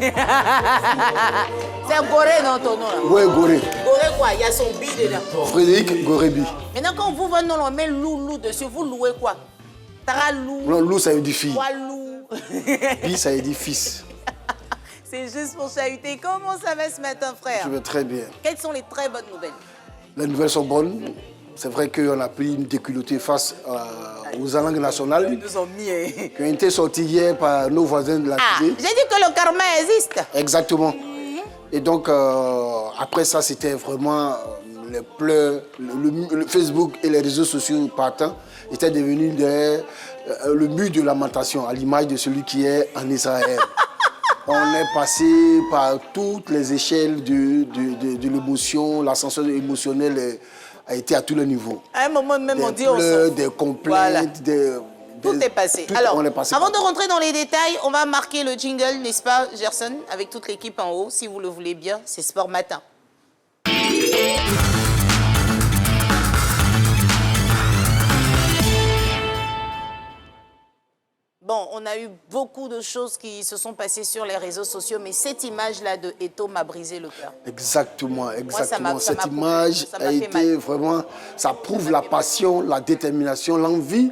C'est un Gorée, non, ton nom là? Oui, Gorée. Gorée quoi? Il y a son bi dedans. Frédéric Gorébi. Maintenant, quand vous, votre nom, on met loup dessus, vous louez quoi? Tara loup. Non, loup, ça veut dire fille. Quoi loup? Bi, ça veut dire fils. C'est juste pour chahuter. Comment ça va ce matin, frère? Je vais très bien. Quelles sont les très bonnes nouvelles? Les nouvelles sont bonnes. C'est vrai qu'on a pris une déculottée face aux langues nationales. Ils nous ont mis. Qui ont été sorties hier par nos voisins de la J'ai dit que le karma existe. Exactement. Et donc, après ça, c'était vraiment les pleurs. Le Facebook et les réseaux sociaux partant étaient devenus le mur de lamentation, à l'image de celui qui est en Israël. On est passé par toutes les échelles de l'émotion, l'ascension émotionnelle a été à tous les niveaux. À un moment même, on dit... Des complaintes, voilà. Tout est passé. Alors, avant de rentrer dans les détails, on va marquer le jingle, n'est-ce pas, Gerson, avec toute l'équipe en haut, si vous le voulez bien. C'est Sport Matin. Bon, on a eu beaucoup de choses qui se sont passées sur les réseaux sociaux, mais cette image-là de Eto'o m'a brisé le cœur. Exactement, exactement. Moi, cette image a été vraiment... Ça prouve la passion, la détermination, l'envie.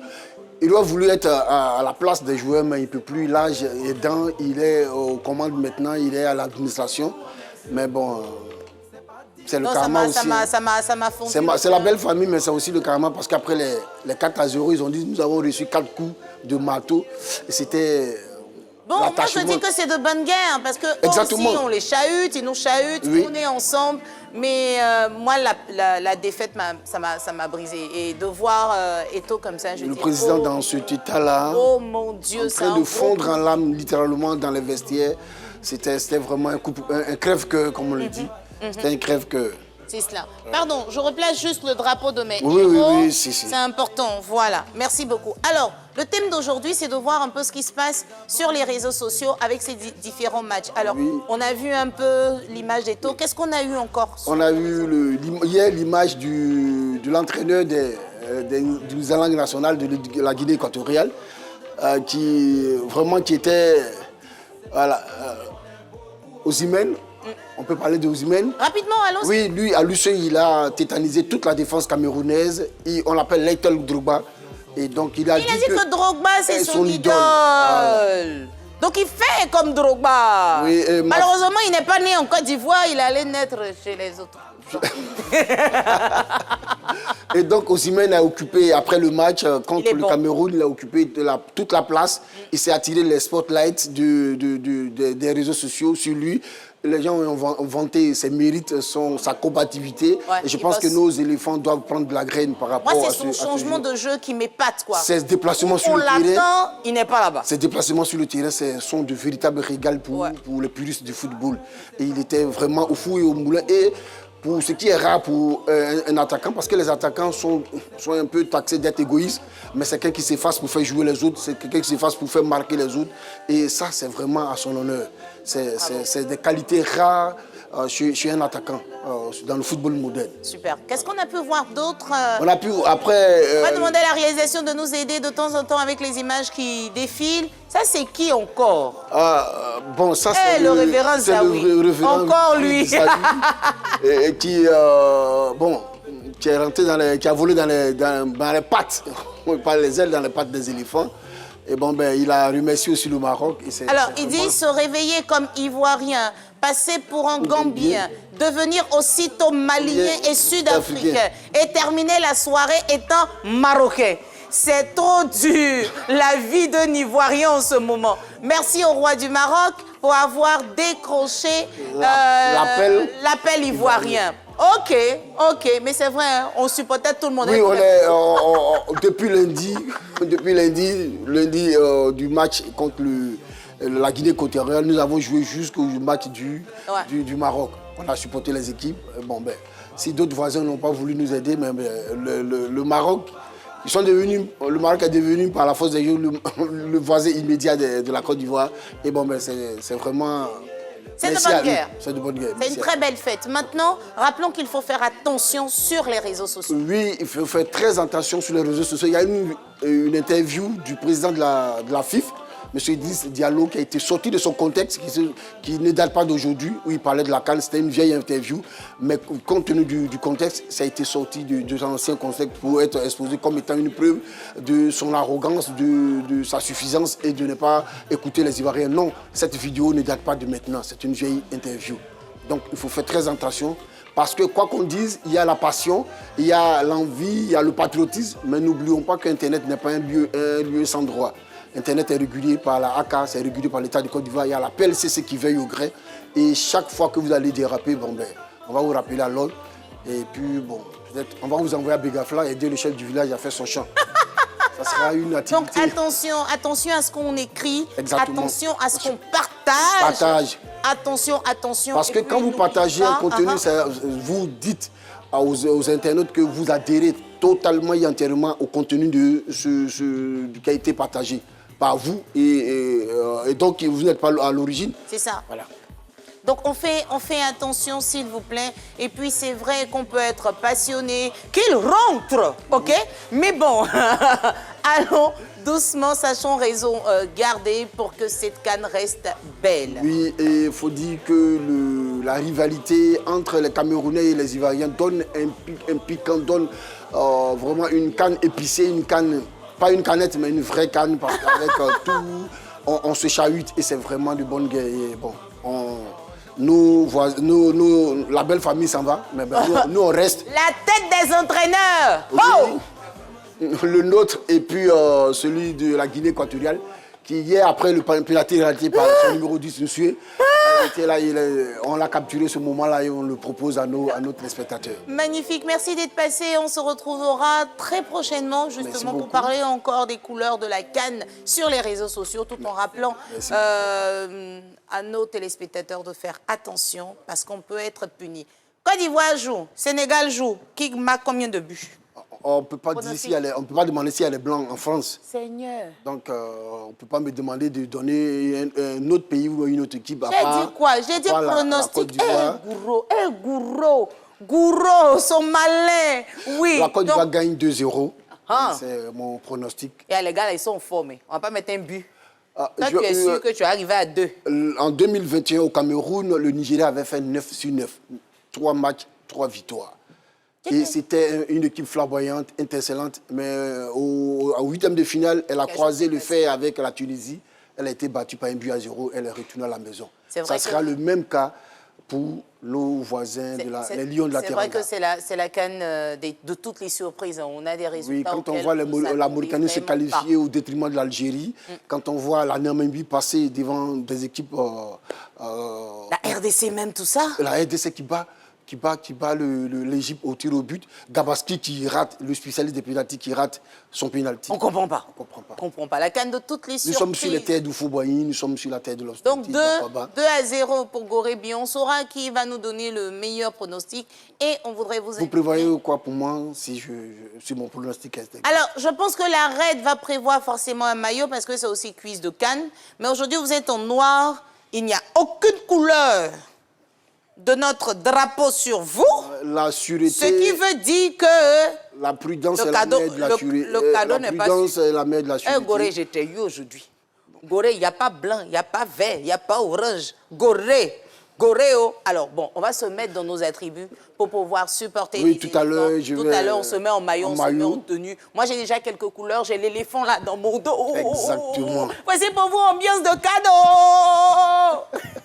Il a voulu être à la place des joueurs, mais il ne peut plus. L'âge aidant, il est aux commandes maintenant, il est à l'administration. Mais bon, c'est le karma aussi. Ça m'a fondu. C'est la belle famille, mais c'est aussi le karma parce qu'après les 4-0, ils ont dit nous avons reçu 4 coups de marteau. Et c'était... Bon, moi je dis que c'est de bonne guerre parce que aussi on les chahute, ils nous chahutent, oui. On est ensemble. Mais moi, la défaite, ça m'a brisé. Et de voir Eto'o comme ça, je dis... Le président dans ce état-là, oh mon Dieu, en train de fondre en larmes littéralement dans les vestiaires, c'était vraiment un crève-cœur, comme on le dit. C'était un crève-cœur. C'est cela. Pardon, je replace juste le drapeau de mes héros. Oui, si. C'est important, voilà. Merci beaucoup. Alors, le thème d'aujourd'hui, c'est de voir un peu ce qui se passe sur les réseaux sociaux avec ces différents matchs. Alors, on a vu un peu l'image d'Eto'o. Qu'est-ce qu'on a eu encore? On a vu hier l'image de l'entraîneur des langues nationales de la Guinée équatoriale, qui était Osimhen. On peut parler de Osimhen. Rapidement, allons-y. Oui, lui, à lui seul, il a tétanisé toute la défense camerounaise. On l'appelle Little Drogba. Et donc, il a dit que Drogba, c'est son idole. Donc, il fait comme Drogba. Oui, malheureusement, il n'est pas né en Côte d'Ivoire. Il allait naître chez les autres. Et donc, Osimhen a occupé, après le match contre le Cameroun, il a occupé toute la place. Il s'est attiré les spotlights des réseaux sociaux sur lui. Les gens ont vanté ses mérites, sa combativité. Ouais, et je pense que nos éléphants doivent prendre de la graine par rapport à ce... Moi, c'est son changement de jeu qui m'épate, quoi. Ses déplacements sur le terrain... On l'attend, il n'est pas là-bas. Ses déplacements sur le terrain sont de véritables régals pour les puristes du football. Et il était vraiment au fou et au moulin. Et pour ce qui est rare pour un attaquant, parce que les attaquants sont un peu taxés d'être égoïstes, mais c'est quelqu'un qui s'efface pour faire jouer les autres, c'est quelqu'un qui s'efface pour faire marquer les autres. Et ça, c'est vraiment à son honneur. C'est des qualités rares chez un attaquant dans le football moderne. Super. Qu'est-ce qu'on a pu voir d'autre? On a pu, après... On va demander à la réalisation de nous aider de temps en temps avec les images qui défilent. Ça, c'est qui encore? Bon, ça, c'est le révérend Zawi. Encore lui. Et qui, qui est rentré qui a volé dans les pattes, on parle les ailes dans les pattes des éléphants. Et bon, il a remercié aussi le Maroc. Alors, il dit se réveiller comme Ivoirien, passer pour un Gambien, devenir aussitôt Malien et Sud-Africain et terminer la soirée étant Marocain. C'est trop dur, la vie d'un Ivoirien en ce moment. Merci au roi du Maroc pour avoir décroché l'appel ivoirien. Ok, mais c'est vrai, hein, on supportait tout le monde. Oui, depuis lundi du match contre la Guinée équatoriale, nous avons joué jusqu'au match du Maroc. On a supporté les équipes. Bon, si d'autres voisins n'ont pas voulu nous aider, mais le Maroc, le Maroc est devenu par la force des jeux le voisin immédiat de la Côte d'Ivoire. Et bon, c'est vraiment... C'est de bonne guerre. C'est de bonne guerre. C'est une très belle fête. Maintenant, rappelons qu'il faut faire attention sur les réseaux sociaux. Oui, il faut faire très attention sur les réseaux sociaux. Il y a une interview du président de la FIFA, M. Idriss Diallo, qui a été sorti de son contexte, qui ne date pas d'aujourd'hui, où il parlait de la CAN. C'était une vieille interview, mais compte tenu du contexte, ça a été sorti de son ancien contexte pour être exposé comme étant une preuve de son arrogance, de sa suffisance et de ne pas écouter les Ivoiriens. Non, cette vidéo ne date pas de maintenant, c'est une vieille interview. Donc il faut faire très attention. Parce que quoi qu'on dise, il y a la passion, il y a l'envie, il y a le patriotisme, mais n'oublions pas qu'Internet n'est pas un lieu sans droit. Internet est régulé par la ACA, c'est régulé par l'État de Côte d'Ivoire, il y a la PLCC qui veille au gré. Et chaque fois que vous allez déraper, bon ben, on va vous rappeler à l'ordre. Et puis bon, peut-être on va vous envoyer à Begafla et aider le chef du village à faire son chant. Ça sera une activité. Donc attention à ce qu'on écrit, Exactement. attention à ce qu'on partage. Attention. Parce que quand vous partagez un contenu, vous dites aux internautes que vous adhérez totalement et entièrement au contenu qui a été partagé par vous. Et donc, vous n'êtes pas à l'origine. C'est ça. Voilà. Donc on fait attention s'il vous plaît. Et puis c'est vrai qu'on peut être passionné, qu'il rentre, ok? Mais bon, allons doucement, sachons raison garder pour que cette CAN reste belle. Oui, et il faut dire que la rivalité entre les Camerounais et les Ivoiriens donne un piquant, donne vraiment une CAN épicée, une CAN, pas une canette, mais une vraie CAN, parce qu'avec tout, on se chahute et c'est vraiment de bonnes guerres. Et bon, la belle famille s'en va, mais ben, nous on reste. La tête des entraîneurs. Oui, Oh! le nôtre et puis celui de la Guinée équatoriale, qui hier, après le penalty raté par son numéro 10, monsieur, était là, on l'a capturé ce moment-là et on le propose à nos téléspectateurs. Magnifique, merci d'être passé. On se retrouvera très prochainement, justement, pour parler encore des couleurs de la CAN sur les réseaux sociaux, tout en rappelant à nos téléspectateurs de faire attention, parce qu'on peut être puni. Côte d'Ivoire joue, Sénégal joue. Qui marque combien de buts? On ne peut pas demander si elle est blanche en France. Seigneur. Donc, on ne peut pas me demander de donner un autre pays ou une autre équipe. J'ai dit quoi? J'ai dit pronostic. Gouro, son malin. Oui. La Côte d'Ivoire gagne 2-0. C'est mon pronostic. Et les gars, ils sont formés. On ne va pas mettre un but. Toi, tu es sûr que tu es arrivé à 2. En 2021, au Cameroun, le Nigeria avait fait 9 sur 9. 3 matchs, 3 victoires. Et c'était une équipe flamboyante, excellente. Mais en huitième de finale, elle a croisé le fer avec la Tunisie. Elle a été battue par 1-0. Elle est retournée à la maison. Ça sera le même cas pour nos voisins, les Lions de la Teranga. C'est vrai que c'est la CAN de toutes les surprises. On a des résultats. Oui, quand on voit la Mauritanie se qualifier au détriment de l'Algérie, quand on voit la Namibie passer devant des équipes... la RDC même, tout ça. La RDC qui bat l'Égypte au tir au but. Gabaski qui rate, le spécialiste des pénaltys qui rate son pénalty. On ne comprend pas. On comprend pas. On comprend pas. La CAN de toutes les surprises. Nous sommes sur les terres d'Oufouboyi, nous sommes sur la terre de l'Obstinité. Donc 2-0 pour Gorée. On saura qui va nous donner le meilleur pronostic. Et on voudrait vous... Vous prévoyez quoi pour moi si mon pronostic est... Alors, je pense que la RAID va prévoir forcément un maillot parce que c'est aussi cuisse de CAN. Mais aujourd'hui, vous êtes en noir. Il n'y a aucune couleur de notre drapeau sur vous, la sûreté, ce qui veut dire que la prudence est la mère de la sûreté. Le cadeau n'est pas sûr. Est la mère de la sûreté. Gorée, j'étais eu aujourd'hui. Gorée, il n'y a pas blanc, il n'y a pas vert, il n'y a pas orange. Gorée, oh. Alors bon, on va se mettre dans nos attributs pour pouvoir supporter les tout à l'heure, on se met en maillot, on se met en tenue. Moi, j'ai déjà quelques couleurs, j'ai l'éléphant là dans mon dos. Exactement. Voici pour vous, ambiance de cadeau.